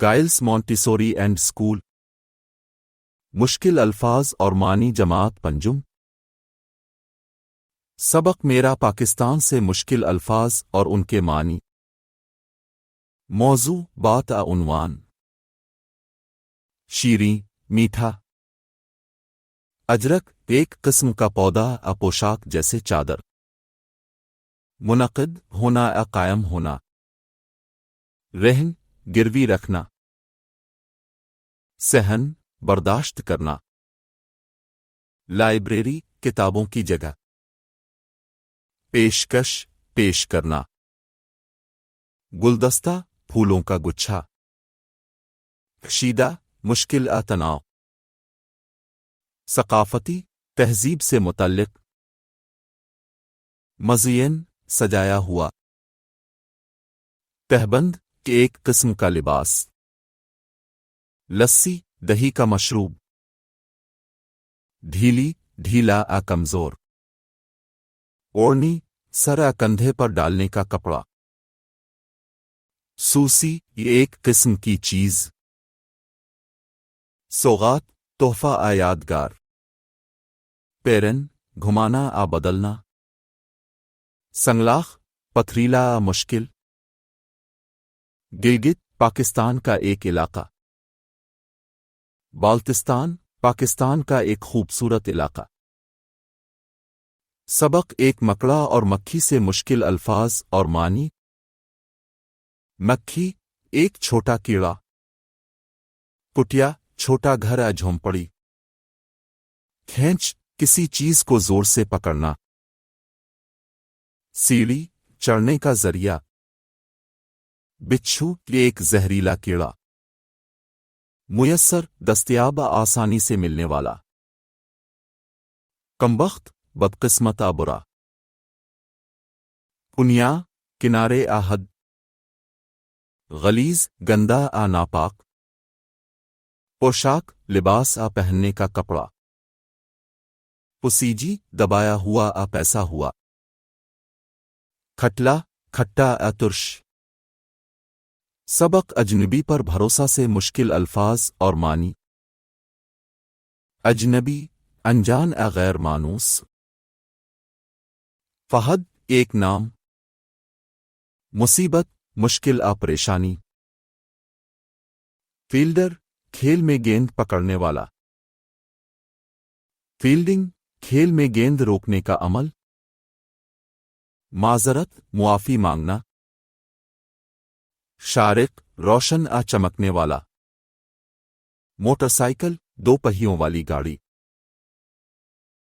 گائلس Montessori and school. مشکل الفاظ اور معنی جماعت پنجم. سبق میرا پاکستان سے مشکل الفاظ اور ان کے معنی. موضوع بات عنوان. شیریں میٹھا. اجرک ایک قسم کا پودا پوشاک جیسے چادر. منعقد ہونا قائم ہونا. رہن گروی رکھنا. صحن برداشت کرنا. لائبریری کتابوں کی جگہ. پیشکش پیش کرنا. گلدستہ پھولوں کا گچھا. کشیدہ مشکل تناؤ. ثقافتی تہذیب سے متعلق. مزین سجایا ہوا. تہبند ایک قسم کا لباس. لسی دہی کا مشروب. ڈھیلی ڈھیلا کمزور. اوڑھنی سر کندھے پر ڈالنے کا کپڑا. سوسی یہ ایک قسم کی چیز. سوغات تحفہ یادگار. پیرن گھمانا بدلنا. سنگلاخ پتھریلا مشکل. گلگت پاکستان کا ایک علاقہ. بالتستان پاکستان کا ایک خوبصورت علاقہ. سبق ایک مکڑا اور مکھی سے مشکل الفاظ اور معنی. مکھی ایک چھوٹا کیڑا. کٹیا چھوٹا گھر جھونپڑی. کھینچ کسی چیز کو زور سے پکڑنا. سیڑھی چڑھنے کا ذریعہ. بچھو ایک زہریلا کیڑا. میسر دستیاب آسانی سے ملنے والا. کمبخت بدقسمت برا. کنیا کنارے حد. غلیظ گندا ناپاک. پوشاک لباس پہننے کا کپڑا. پسیجی دبایا ہوا پیسا ہوا. کھٹلا کھٹا ترش. سبق اجنبی پر بھروسہ سے مشکل الفاظ اور معنی. اجنبی انجان غیر مانوس. فہد ایک نام. مصیبت مشکل پریشانی. فیلڈر کھیل میں گیند پکڑنے والا. فیلڈنگ کھیل میں گیند روکنے کا عمل. معذرت معافی مانگنا. شارق روشن چمکنے والا. موٹر سائیکل دو پہیوں والی گاڑی.